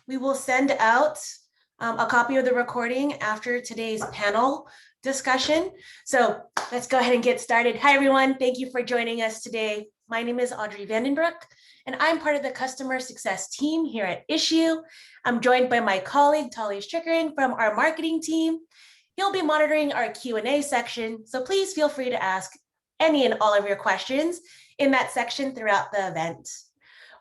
We will send out a copy of the recording after today's panel discussion. So let's go ahead and get started. Hi, everyone. Thank you for joining us today. My name is Audrey Vandenbroek, and I'm part of the customer success team here at Issuu. I'm joined by my colleague, Tali Strickering from our marketing team. He'll be monitoring our Q&A section, so please feel free to ask any and all of your questions in that section throughout the event.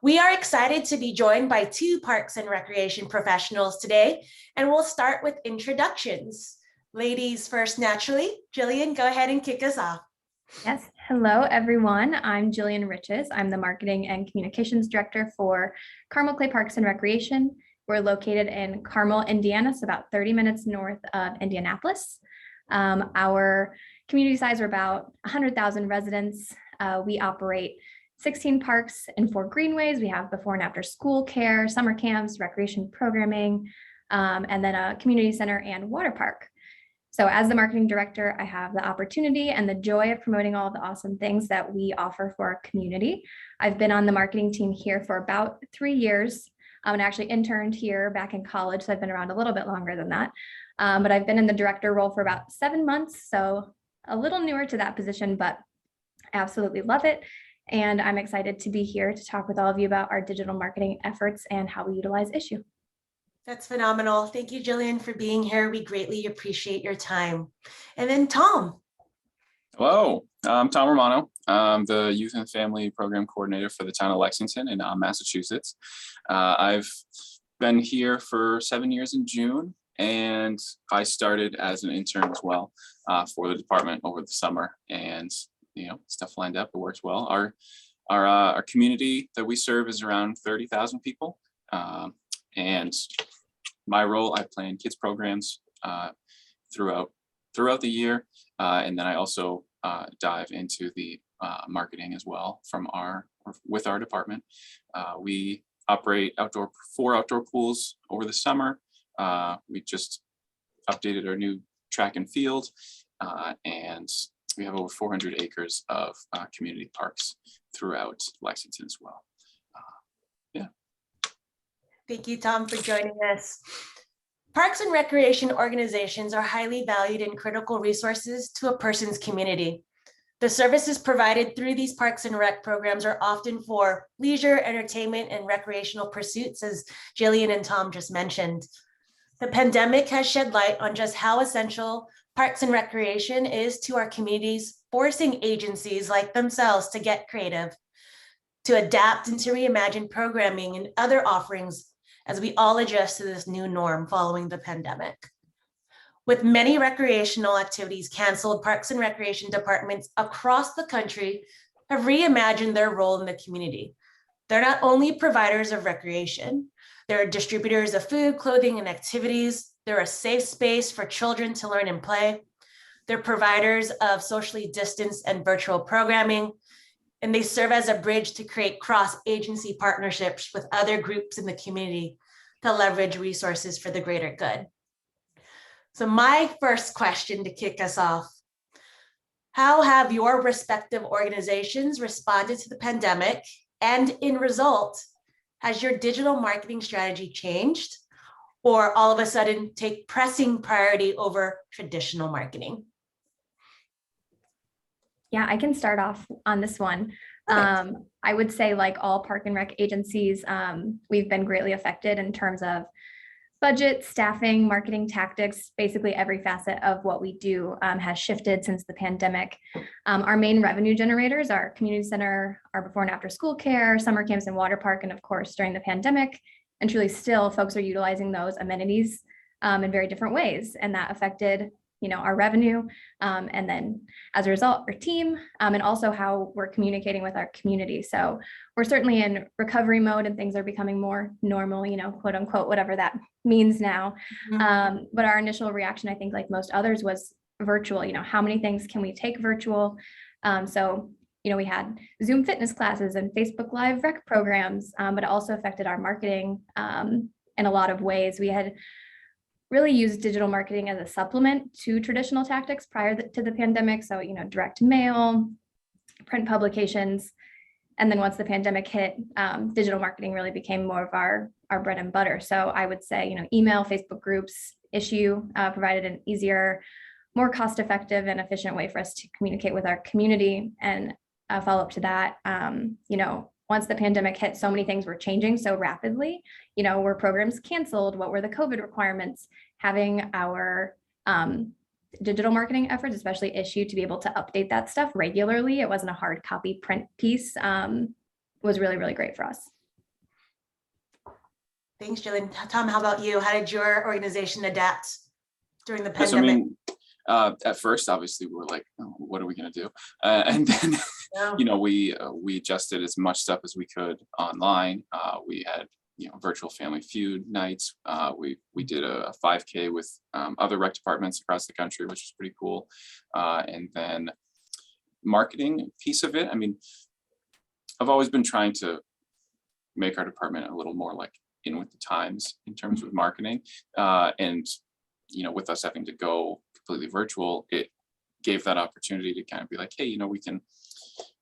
We are excited to be joined by two Parks and Recreation professionals today, and we'll start with introductions. Ladies first, naturally. Jillian, go ahead and kick us off. Yes, hello everyone. I'm Jillian Riches. I'm the Marketing and Communications Director for Carmel Clay Parks and Recreation. We're located in Carmel, Indiana, so about 30 minutes north of Indianapolis. Our community size are about 100,000 residents. We operate 16 parks and 4 greenways. We have before and after school care, summer camps, recreation programming, and then a community center and water park. So as the marketing director, I have the opportunity and the joy of promoting all the awesome things that we offer for our community. I've been on the marketing team here for about 3 years, and actually interned here back in college, so I've been around a little bit longer than that. But I've been in the director role for about 7 months, so a little newer to that position, but absolutely love it. And I'm excited to be here to talk with all of you about our digital marketing efforts and how we utilize Issuu. That's phenomenal. Thank you, Jillian, for being here. We greatly appreciate your time. And then Tom. Hello, I'm Tom Romano. I'm the Youth and Family Program Coordinator for the town of Lexington in Massachusetts. I've been here for 7 years in June, and I started as an intern as well for the department over the summer. And stuff lined up, it works well. Our community that we serve is around 30,000 people. And my role, I plan kids programs throughout the year. And then I also dive into the marketing as well with our department. We operate 4 outdoor pools over the summer. We just updated our new track and field, and we have over 400 acres of community parks throughout Lexington as well. Thank you, Tom, for joining us. Parks and recreation organizations are highly valued and critical resources to a person's community. The services provided through these parks and rec programs are often for leisure, entertainment, and recreational pursuits, as Jillian and Tom just mentioned. The pandemic has shed light on just how essential parks and recreation is to our communities, forcing agencies like themselves to get creative, to adapt and to reimagine programming and other offerings as we all adjust to this new norm following the pandemic. With many recreational activities canceled, parks and recreation departments across the country have reimagined their role in the community. They're not only providers of recreation, they're distributors of food, clothing, and activities. They're a safe space for children to learn and play. They're providers of socially distanced and virtual programming, and they serve as a bridge to create cross-agency partnerships with other groups in the community to leverage resources for the greater good. So my first question to kick us off, how have your respective organizations responded to the pandemic? And in result, has your digital marketing strategy changed or all of a sudden take pressing priority over traditional marketing? Yeah, I can start off on this one. I would say, like all park and rec agencies, we've been greatly affected in terms of budget, staffing, marketing tactics. Basically every facet of what we do has shifted since the pandemic. Our main revenue generators are community center, our before and after school care, summer camps and water park, and of course during the pandemic. And truly still folks are utilizing those amenities in very different ways, and that affected our revenue, and then as a result, our team, and also how we're communicating with our community. So we're certainly in recovery mode and things are becoming more normal, quote unquote, whatever that means now. Mm-hmm. But our initial reaction, I think like most others, was virtual. How many things can we take virtual? So we had Zoom fitness classes and Facebook Live rec programs, but it also affected our marketing in a lot of ways. We had really used digital marketing as a supplement to traditional tactics prior to the pandemic. So, direct mail, print publications. And then once the pandemic hit, digital marketing really became more of our our bread and butter. So I would say, email, Facebook groups, Issuu provided an easier, more cost-effective and efficient way for us to communicate with our community. And a follow-up to that, once the pandemic hit, so many things were changing so rapidly. Were programs canceled? What were the COVID requirements? Having our digital marketing efforts, especially Issuu, to be able to update that stuff regularly, it wasn't a hard copy print piece, was really, really great for us. Thanks, Jillian. Tom, how about you? How did your organization adapt during the Yes, pandemic? At first, obviously, we were like, oh, what are we going to do? And then, Yeah. we adjusted as much stuff as we could online. We had, virtual Family Feud nights. We did a 5K with other rec departments across the country, which was pretty cool. And then marketing piece of it. I mean, I've always been trying to make our department a little more like in with the times in terms of marketing. And, with us having to go completely virtual, it gave that opportunity to kind of be like, hey, we can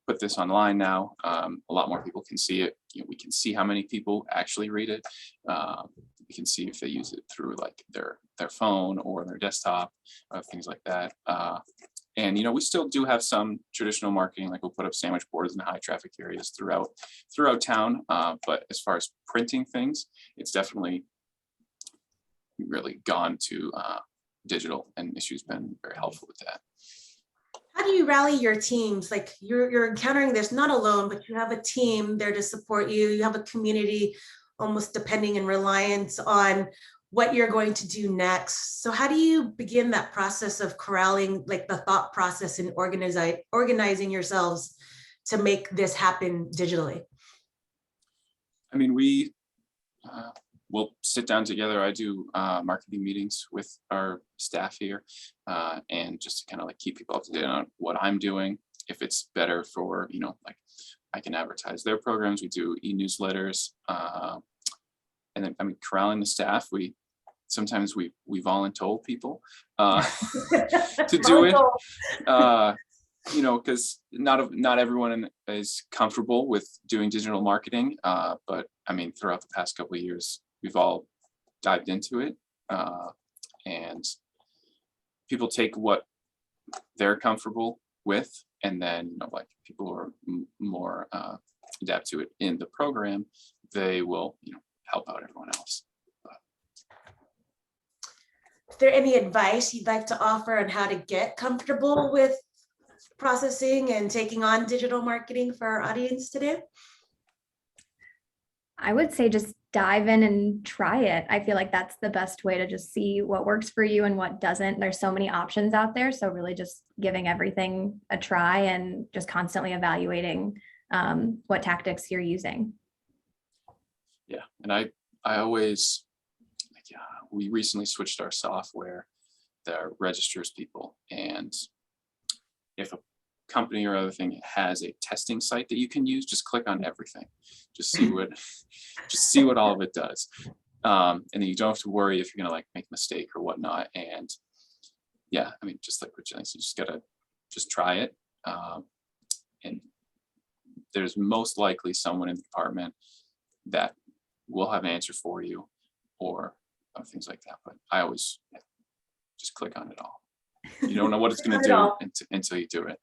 put this online now. A lot more people can see it. We can see how many people actually read it. We can see if they use it through like their phone or their desktop, things like that. And we still do have some traditional marketing, like we'll put up sandwich boards in high traffic areas throughout town. But as far as printing things, it's definitely really gone to digital, and Issuu's been very helpful with that. How do you rally your teams? Like you're encountering this not alone, but you have a team there to support you. You have a community almost depending and reliant on what you're going to do next. So how do you begin that process of corralling, like the thought process and organizing yourselves to make this happen digitally? I mean, we'll sit down together. I do marketing meetings with our staff here, and just to kind of like keep people up to date on what I'm doing. If it's better for, like I can advertise their programs. We do e-newsletters, and then corralling the staff. Sometimes we voluntold people to do it, because not everyone is comfortable with doing digital marketing. But throughout the past couple of years, we've all dived into it, and people take what they're comfortable with, and then like people who are more adapt to it in the program, they will help out everyone else. Is there any advice you'd like to offer on how to get comfortable with processing and taking on digital marketing for our audience today? I would say just dive in and try it. I feel like that's the best way to just see what works for you and what doesn't. There's so many options out there. So really just giving everything a try and just constantly evaluating what tactics you're using. Yeah, and I always, we recently switched our software that registers people, and if a company or other thing has a testing site that you can use, just click on everything, just see what all of it does, and then you don't have to worry if you're gonna like make a mistake or whatnot. And yeah, just like what Jillian said, you just gotta try it, and there's most likely someone in the department that will have an answer for you or things like that. But I always just click on it all. You don't know what it's going to do until you do it.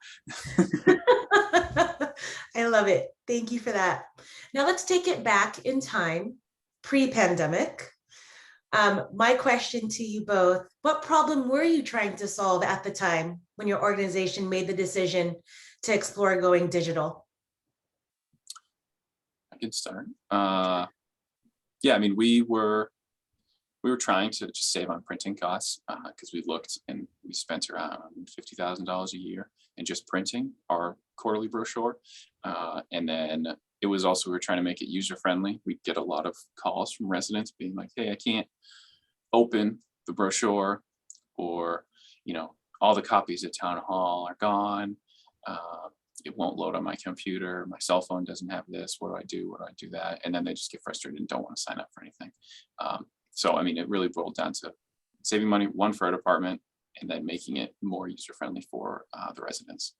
I love it. Thank you for that. Now let's take it back in time, pre-pandemic. My question to you both, what problem were you trying to solve at the time when your organization made the decision to explore going digital? I can start. Yeah, we were trying to just save on printing costs, because we looked and we spent around $50,000 a year in just printing our quarterly brochure. And then it was also, we were trying to make it user friendly. We'd get a lot of calls from residents being like, hey, I can't open the brochure, or, all the copies at town hall are gone. It won't load on my computer. My cell phone doesn't have this. What do I do? What do I do that? And then they just get frustrated and don't want to sign up for anything. So, it really boiled down to saving money, one, for our department, and then making it more user-friendly for the residents.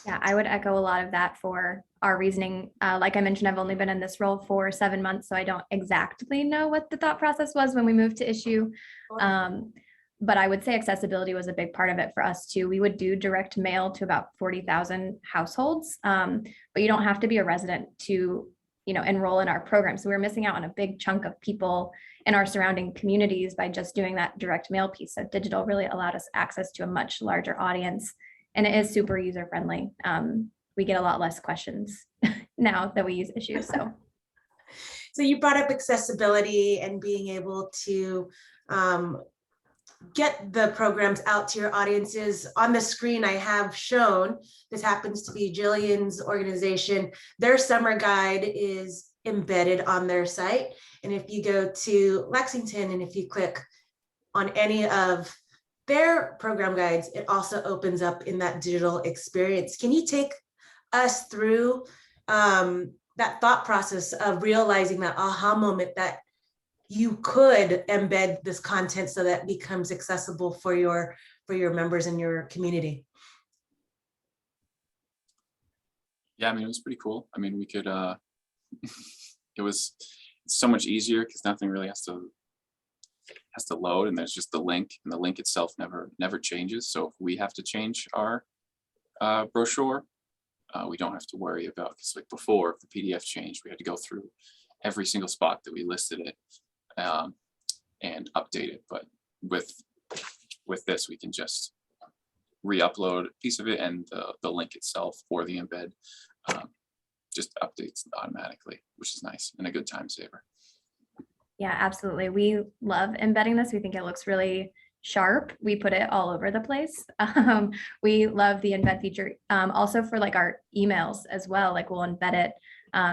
Yeah, I would echo a lot of that for our reasoning. Like I mentioned, I've only been in this role for 7 months, so I don't exactly know what the thought process was when we moved to Issuu. But I would say accessibility was a big part of it for us too. We would do direct mail to about 40,000 households, but you don't have to be a resident to, enroll in our program. So we're missing out on a big chunk of people in our surrounding communities by just doing that direct mail piece. So digital really allowed us access to a much larger audience, and it is super user friendly. We get a lot less questions now that we use Issuu. So you brought up accessibility and being able to get the programs out to your audiences. On the screen I have shown, this happens to be Jillian's organization. Their summer guide is embedded on their site. And if you go to Lexington and if you click on any of their program guides, it also opens up in that digital experience. Can you take us through that thought process of realizing that aha moment that you could embed this content so that it becomes accessible for your members in your community? Yeah, I mean, it was pretty cool. I mean, we could, it was so much easier because nothing really has to load, and there's just the link, and the link itself never changes. So if we have to change our brochure, we don't have to worry about, because like before, if the PDF changed, we had to go through every single spot that we listed it and update it. But with this, we can just re-upload a piece of it, and the link itself or the embed just updates automatically, which is nice and a good time saver. Yeah, absolutely. We love embedding this. We think it looks really sharp. We put it all over the place. We love the embed feature. Also for like our emails as well, like we'll embed it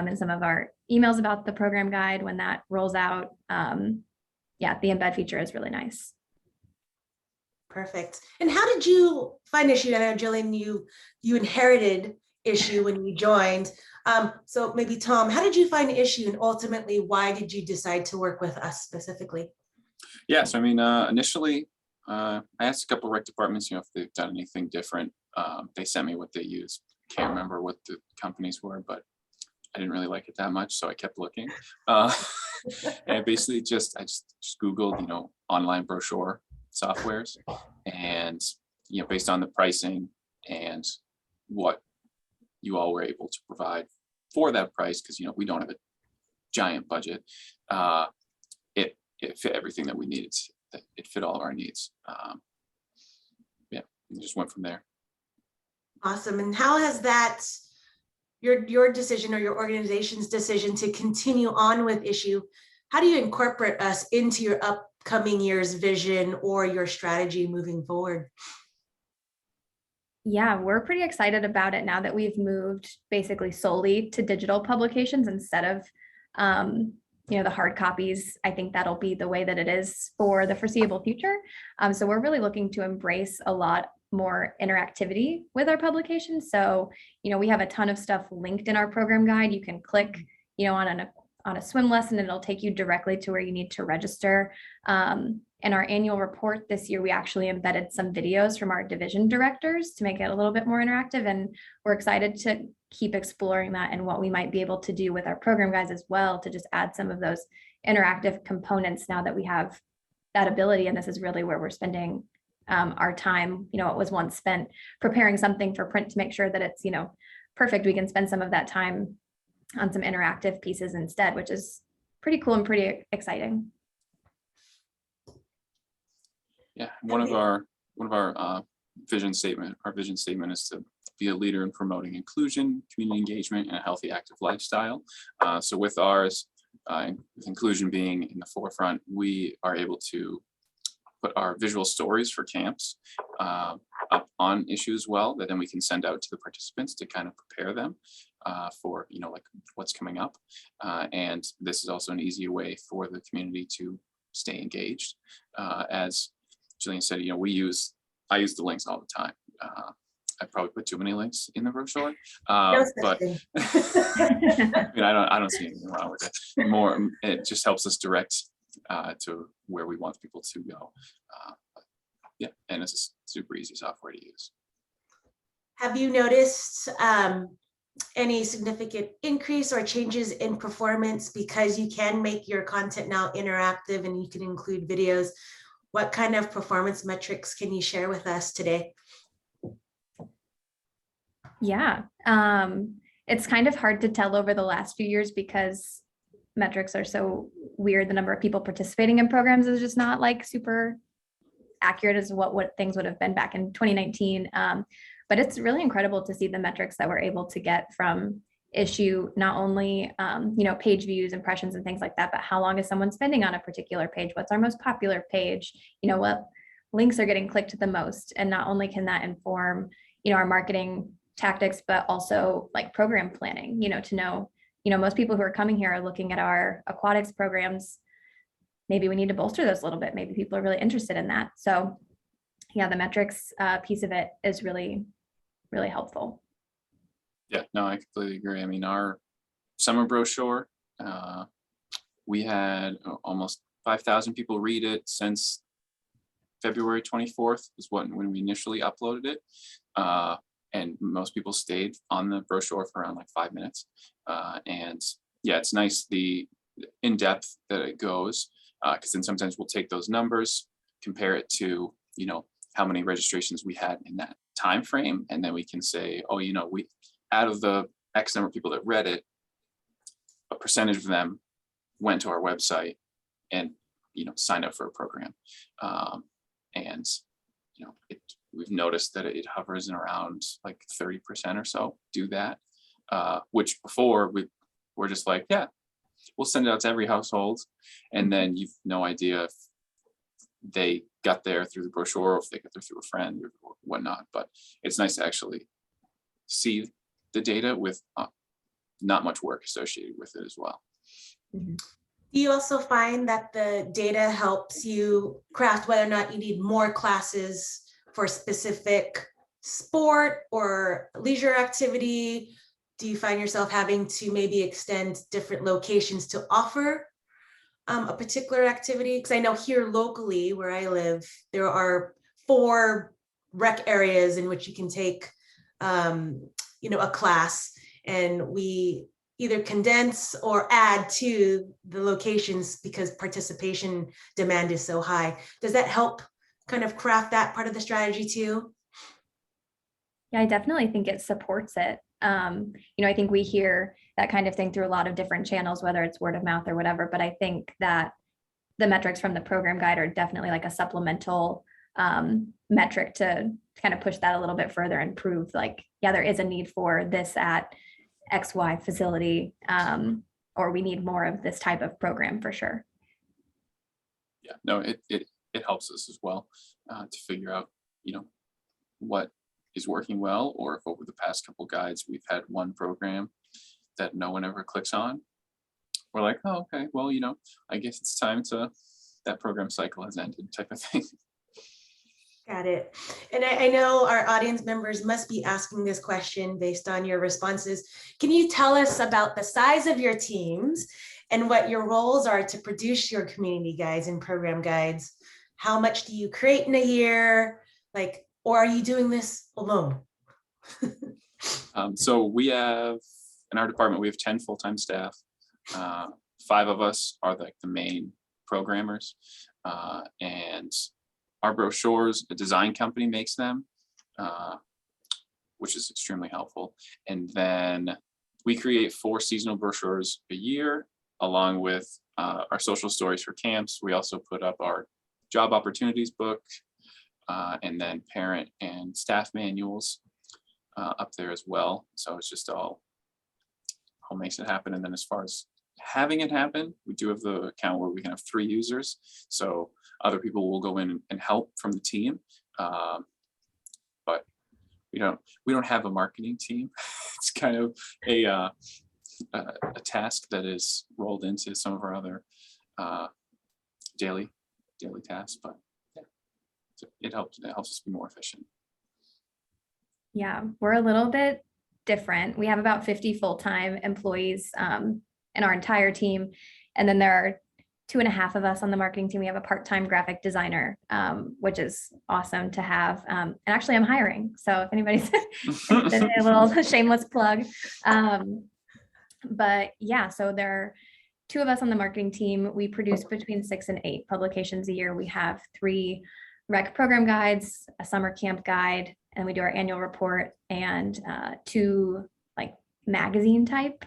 in some of our emails about the program guide when that rolls out. Yeah, the embed feature is really nice. Perfect. And how did you find Issuu? I know, Jillian, you inherited Issuu when you joined. So maybe Tom, how did you find Issuu, and ultimately, why did you decide to work with us specifically? Yeah, so I mean, initially, I asked a couple of rec departments, if they've done anything different. They sent me what they used. Can't remember what the companies were, but I didn't really like it that much, so I kept looking. And basically, I just Googled, online brochure softwares, and based on the pricing and what you all were able to provide for that price, because we don't have a giant budget, it fit everything that we needed. It fit all of our needs. Yeah, we just went from there. Awesome. And how has that, your decision or your organization's decision to continue on with Issuu, how do you incorporate us into your upcoming year's vision or your strategy moving forward? Yeah, we're pretty excited about it now that we've moved basically solely to digital publications instead of the hard copies. I think that'll be the way that it is for the foreseeable future. So we're really looking to embrace a lot more interactivity with our publications. So, we have a ton of stuff linked in our program guide. You can click, on a swim lesson, and it'll take you directly to where you need to register. In our annual report this year, we actually embedded some videos from our division directors to make it a little bit more interactive. And we're excited to keep exploring that and what we might be able to do with our program guides as well, to just add some of those interactive components now that we have that ability. And this is really where we're spending our time. It was once spent preparing something for print to make sure that it's, perfect. We can spend some of that time on some interactive pieces instead, which is pretty cool and pretty exciting. Yeah, one of our vision statement is to be a leader in promoting inclusion, community engagement, and a healthy, active lifestyle. So with ours, with inclusion being in the forefront, we are able to put our visual stories for camps up on Issuu as well, that then we can send out to the participants to kind of prepare them for like what's coming up. And this is also an easier way for the community to stay engaged. As Jillian said, I use the links all the time. I probably put too many links in the brochure, but I mean, I don't see anything wrong with it. More, it just helps us direct to where we want people to go. Yeah, and it's a super easy software to use. Have you noticed any significant increase or changes in performance because you can make your content now interactive and you can include videos? What kind of performance metrics can you share with us today? Yeah, it's kind of hard to tell over the last few years because metrics are so weird. The number of people participating in programs is just not like super accurate as what things would have been back in 2019. But it's really incredible to see the metrics that we're able to get from Issuu, not only page views, impressions, and things like that, but how long is someone spending on a particular page? What's our most popular page? What links are getting clicked the most? And not only can that inform our marketing tactics, but also like program planning, to know, most people who are coming here are looking at our aquatics programs. Maybe we need to bolster those a little bit. Maybe people are really interested in that. So yeah, the metrics piece of it is really, really helpful. Yeah, no, I completely agree. I mean, our summer brochure, we had almost 5,000 people read it since February 24th is when we initially uploaded it. And most people stayed on the brochure for around like 5 minutes. And yeah, it's nice the in-depth that it goes, because then sometimes we'll take those numbers, compare it to, how many registrations we had in that time frame. And then we can say, oh, we out of the X number of people that read it, a percentage of them went to our website and, signed up for a program. And, we've noticed that it hovers in around like 30% or so do that, which before we're just like, yeah, we'll send it out to every household. And then you've no idea if they got there through the brochure or if they got there through a friend or whatnot. But it's nice to actually see the data with not much work associated with it as well. Mm-hmm. Do you also find that the data helps you craft whether or not you need more classes for specific sport or leisure activity? Do you find yourself having to maybe extend different locations to offer a particular activity? Because I know here locally where I live, there are 4 rec areas in which you can take a class, and we either condense or add to the locations because participation demand is so high. Does that help kind of craft that part of the strategy too? Yeah, I definitely think it supports it. I think we hear that kind of thing through a lot of different channels, whether it's word of mouth or whatever, but I think that the metrics from the program guide are definitely like a supplemental metric to kind of push that a little bit further and prove like, yeah, there is a need for this at XY facility, or we need more of this type of program for sure. Yeah, no, it helps us as well to figure out, what is working well, or if over the past couple guides we've had one program that no one ever clicks on. We're like, oh, okay, well, I guess it's time that program cycle has ended type of thing. Got it. And I know our audience members must be asking this question based on your responses. Can you tell us about the size of your teams and what your roles are to produce your community guides and program guides? How much do you create in a year? Or are you doing this alone? So we have, in our department, we have 10 full-time staff. 5 of us are like the main programmers, and our brochures, a design company makes them, which is extremely helpful. And then we create 4 seasonal brochures a year, along with our social stories for camps. We also put up our job opportunities book, and then parent and staff manuals up there as well. So it's just all makes it happen. And then as far as having it happen, we do have the account where we can have 3 users. So other people will go in and help from the team. But we don't have a marketing team. It's kind of a task that is rolled into some of our other daily tasks, but yeah, so it helps us be more efficient. Yeah, we're a little bit different. We have about 50 full-time employees in our entire team. And then there are 2.5 of us on the marketing team. We have a part-time graphic designer, which is awesome to have. And actually I'm hiring. So if anybody's interested, a little shameless plug. But yeah, so there are 2 of us on the marketing team. We produce between 6 and 8 publications a year. We have 3 rec program guides, a summer camp guide, and we do our annual report, and 2 like magazine type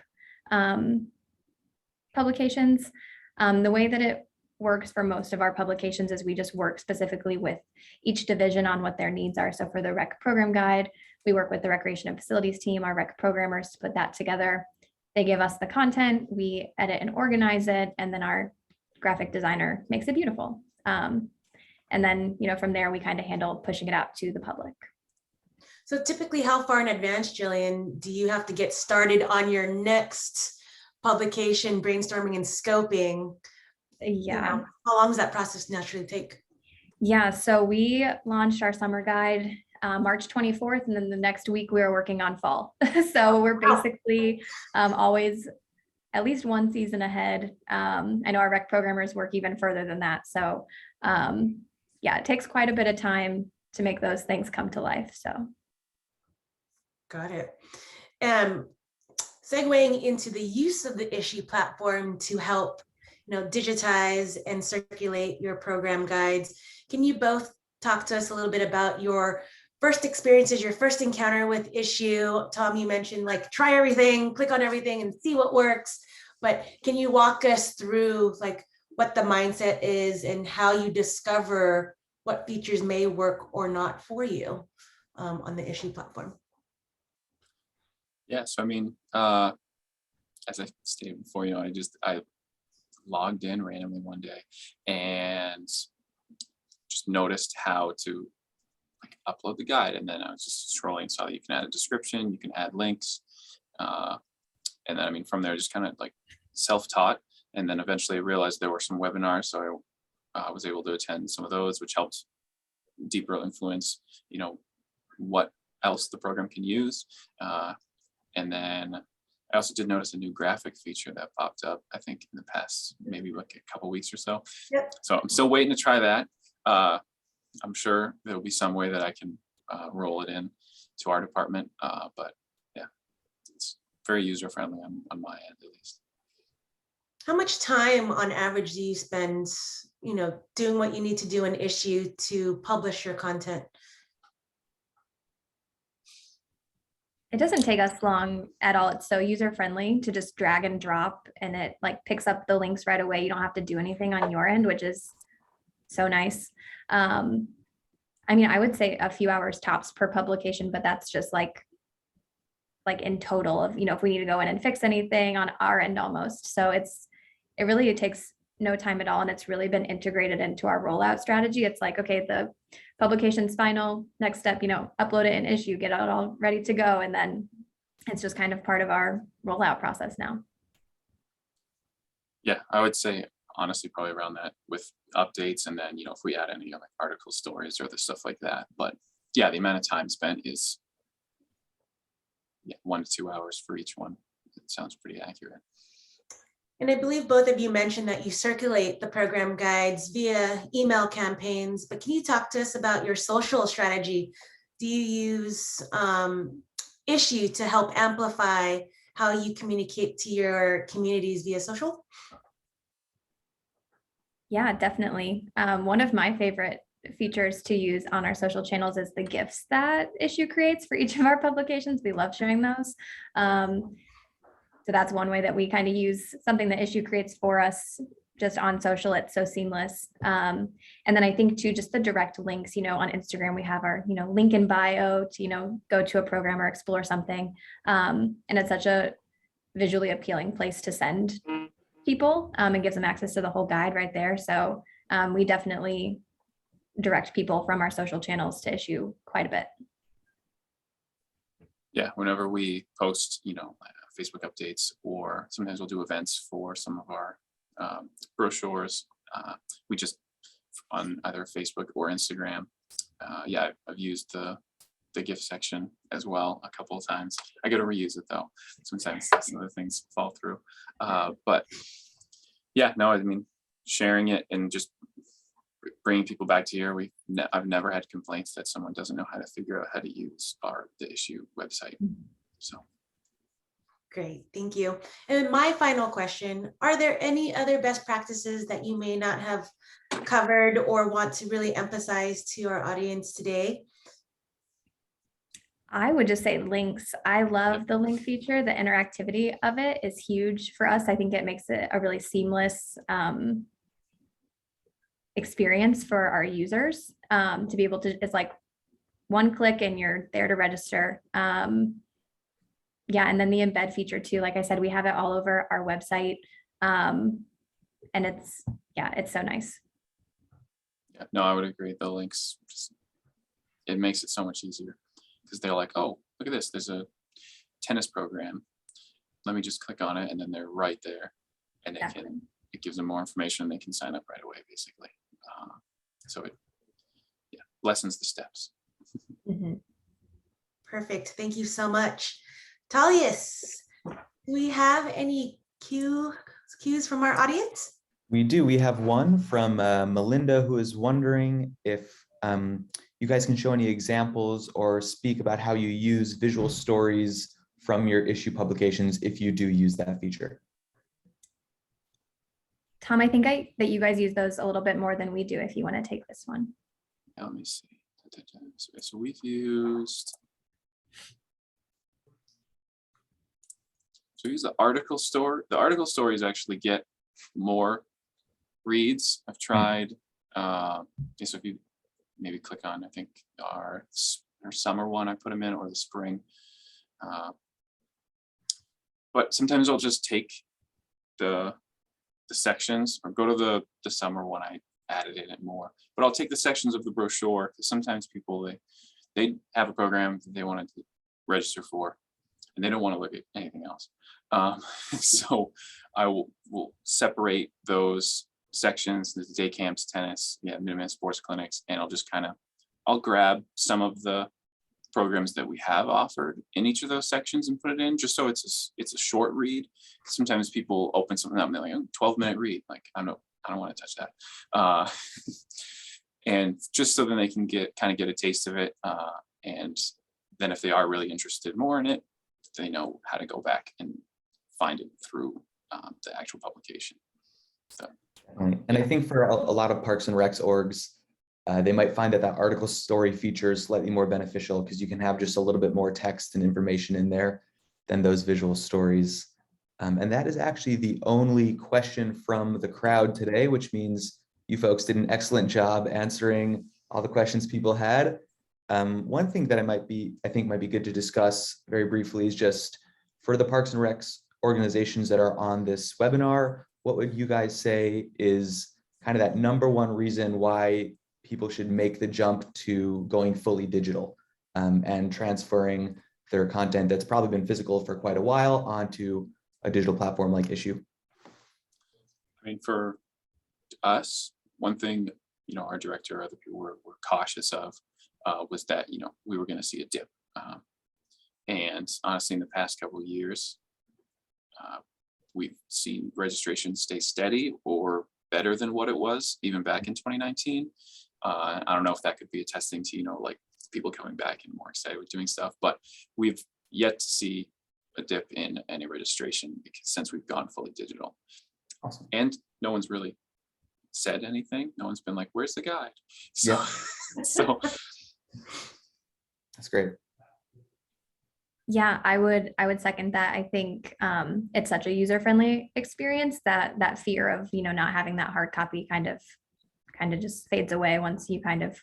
publications. The way that it works for most of our publications is we just work specifically with each division on what their needs are. So for the rec program guide, we work with the recreation and facilities team, our rec programmers, to put that together. They give us the content, we edit and organize it, and then our graphic designer makes it beautiful. And then, from there, we kind of handle pushing it out to the public. So typically, how far in advance, Jillian, do you have to get started on your next publication, brainstorming and scoping? Yeah. How long does that process naturally take? Yeah, so we launched our summer guide March 24th, and then the next week we were working on fall. So we're basically always at least one season ahead. I know our rec programmers work even further than that. So yeah, it takes quite a bit of time to make those things come to life. So. Got it. Segueing into the use of the Issuu platform to help, digitize and circulate your program guides, can you both talk to us a little bit about your first experiences, your first encounter with Issuu? Tom, you mentioned like try everything, click on everything and see what works. But can you walk us through like what the mindset is and how you discover what features may work or not for you on the Issuu platform? Yeah, so as I stated before, I logged in randomly one day and just noticed how to upload the guide, and then I was just scrolling, saw that you can add a description, you can add links, and then from there just kind of self-taught, and then eventually I realized there were some webinars, so I was able to attend some of those, which helped deeper influence what else the program can use. And then I also did notice a new graphic feature that popped up, I think in the past, maybe a couple weeks or so. Yep. So I'm still waiting to try that. I'm sure there'll be some way that I can roll it in to our department. But yeah, it's very user-friendly on my end, at least. How much time on average do you spend, doing what you need to do in Issuu to publish your content? It doesn't take us long at all. It's so user-friendly to just drag and drop, and it picks up the links right away. You don't have to do anything on your end, which is so nice. I would say a few hours tops per publication, but that's just like in total of, if we need to go in and fix anything on our end almost. So it really takes no time at all. And it's really been integrated into our rollout strategy. It's like, okay, the publication's final, next step, upload it in Issuu, get it all ready to go. And then it's just kind of part of our rollout process now. Yeah, I would say honestly, probably around that with updates. And then, if we add any article stories or the stuff like that. But yeah, the amount of time spent is 1 to 2 hours for each one. It sounds pretty accurate. And I believe both of you mentioned that you circulate the program guides via email campaigns, but can you talk to us about your social strategy? Do you use Issuu to help amplify how you communicate to your communities via social? Yeah, definitely. One of my favorite features to use on our social channels is the GIFs that Issuu creates for each of our publications. We love sharing those. So that's one way that we kind of use something that Issuu creates for us just on social. It's so seamless. And then I think too, just the direct links, on Instagram, we have our, link in bio to, go to a program or explore something. And it's such a visually appealing place to send people and gives them access to the whole guide right there. So we definitely direct people from our social channels to Issuu quite a bit. Yeah, whenever we post, Facebook updates, or sometimes we'll do events for some of our brochures. We just on either Facebook or Instagram. Yeah, I've used the gift section as well a couple of times. I got to reuse it though. Sometimes some other things fall through. But yeah, no, sharing it and just bringing people back to here. I've never had complaints that someone doesn't know how to figure out how to use the Issuu website. So. Great, thank you. And my final question, are there any other best practices that you may not have covered or want to really emphasize to our audience today? I would just say links. I love the link feature. The interactivity of it is huge for us. I think it makes it a really seamless experience for our users to be able to, it's like one click and you're there to register. Yeah, and then the embed feature too. Like I said, we have it all over our website. And it's so nice. Yeah, no, I would agree. The links, it makes it so much easier because they're like, oh, look at this. There's a tennis program. Let me just click on it, and then they're right there, and it gives them more information, and they can sign up right away, basically. So it lessens the steps. Mm-hmm. Perfect. Thank you so much. Talius, do we have any cues from our audience? We do. We have one from Melinda, who is wondering if you guys can show any examples or speak about how you use visual stories from your Issuu publications if you do use that feature. Tom, I think that you guys use those a little bit more than we do if you want to take this one. Let me see. So we've used. So we use the article store. The article stories actually get more reads. I've tried. So if you maybe click on, I think our summer one, I put them in, or the spring. But sometimes I'll just take the sections, or go to the summer one. I added in it more, but I'll take the sections of the brochure because sometimes people they have a program that they want to register for, and they don't want to look at anything else. So I will separate those sections, the day camps, tennis, Minuteman sports clinics, and I'll grab some of the programs that we have offered in each of those sections and put it in, just so it's a short read. Sometimes people open something up and they're like, 12-minute read. Like, I don't want to touch that. And just so then they can get a taste of it. And then if they are really interested more in it, they know how to go back and find it through the actual publication. So. And I think for a lot of Parks and Recs orgs, they might find that article story feature is slightly more beneficial because you can have just a little bit more text and information in there than those visual stories. And that is actually the only question from the crowd today, which means you folks did an excellent job answering all the questions people had. One thing that I think might be good to discuss very briefly is just for the Parks and Recs organizations that are on this webinar, what would you guys say is kind of that #1 reason why people should make the jump to going fully digital and transferring their content that's probably been physical for quite a while onto a digital platform like Issuu? I mean, for us, one thing, our director or other people were cautious of was that, we were going to see a dip. And honestly, in the past couple of years, we've seen registration stay steady or better than what it was even back in 2019. I don't know if that could be attesting to, like people coming back and more excited with doing stuff, but we've yet to see a dip in any registration since we've gone fully digital. Awesome. And no one's really said anything. No one's been like, where's the guide? So, yeah. So that's great. Yeah, I would second that. I think it's such a user-friendly experience that fear of, not having that hard copy kind of just fades away once you kind of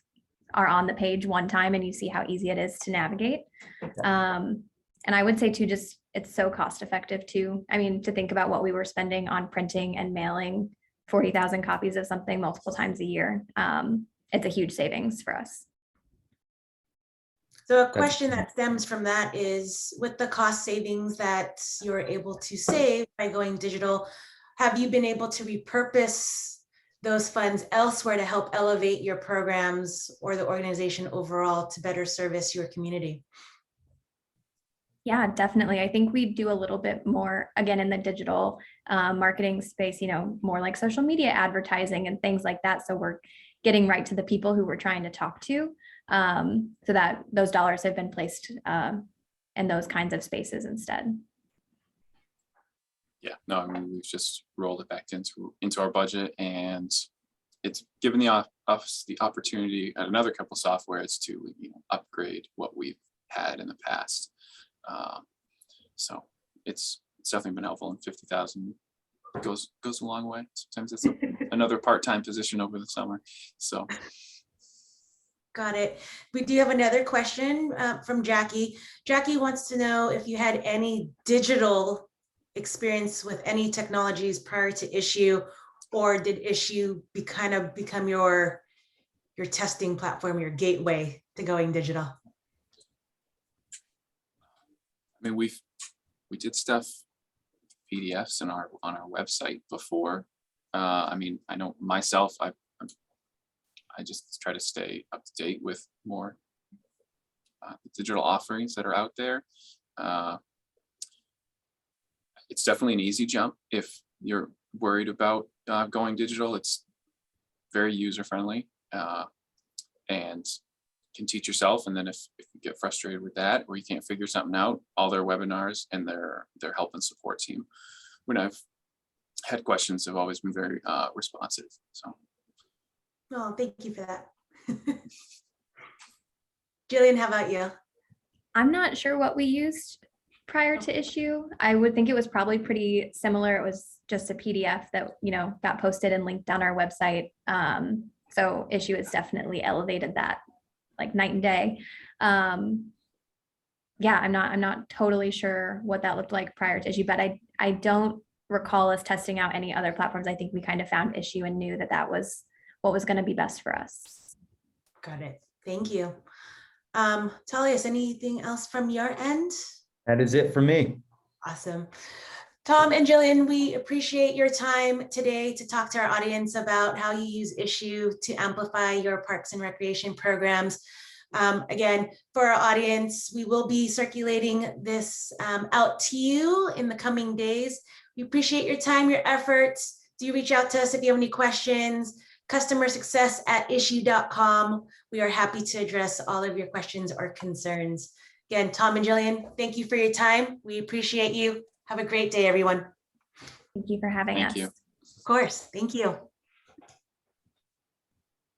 are on the page one time and you see how easy it is to navigate. And I would say too, just it's so cost effective too. I mean, to think about what we were spending on printing and mailing 40,000 copies of something multiple times a year. It's a huge savings for us. So a question that stems from that is, with the cost savings that you're able to save by going digital, have you been able to repurpose those funds elsewhere to help elevate your programs or the organization overall to better service your community? Yeah, definitely. I think we do a little bit more, again, in the digital marketing space, more like social media advertising and things like that. So we're getting right to the people who we're trying to talk to, so that those dollars have been placed in those kinds of spaces instead. Yeah, no, I mean, we've just rolled it back into our budget, and it's given the us the opportunity at another couple softwares to upgrade what we've had in the past. So it's definitely been helpful, and 50,000 goes a long way. Sometimes it's another part-time position over the summer. So Got it. We do have another question from Jackie. Jackie wants to know if you had any digital experience with any technologies prior to Issuu, or did Issuu become your testing platform, your gateway to going digital? I mean, we did stuff PDFs on our website before. I mean, I know myself, I just try to stay up to date with more digital offerings that are out there. It's definitely an easy jump if you're worried about going digital. It's very user friendly, and can teach yourself. And then if you get frustrated with that, or you can't figure something out, all their webinars and their help and support team, when I've had questions, have always been very responsive. So. Oh, thank you for that. Jillian, how about you? I'm not sure what we used prior to Issuu. I would think it was probably pretty similar. It was just a PDF that, got posted and linked on our website. So Issuu has definitely elevated that like night and day. Yeah, I'm not totally sure what that looked like prior to Issuu, but I don't recall us testing out any other platforms. I think we kind of found Issuu and knew that was what was going to be best for us. Got it. Thank you. Talius, anything else from your end? That is it for me. Awesome. Tom and Jillian, we appreciate your time today to talk to our audience about how you use Issuu to amplify your parks and recreation programs. Again, for our audience, we will be circulating this out to you in the coming days. We appreciate your time, your efforts. Do reach out to us if you have any questions. customersuccess@issuu.com. We are happy to address all of your questions or concerns. Again, Tom and Jillian, thank you for your time. We appreciate you. Have a great day, everyone. Thank you for having us. Thank you. Of course. Thank you.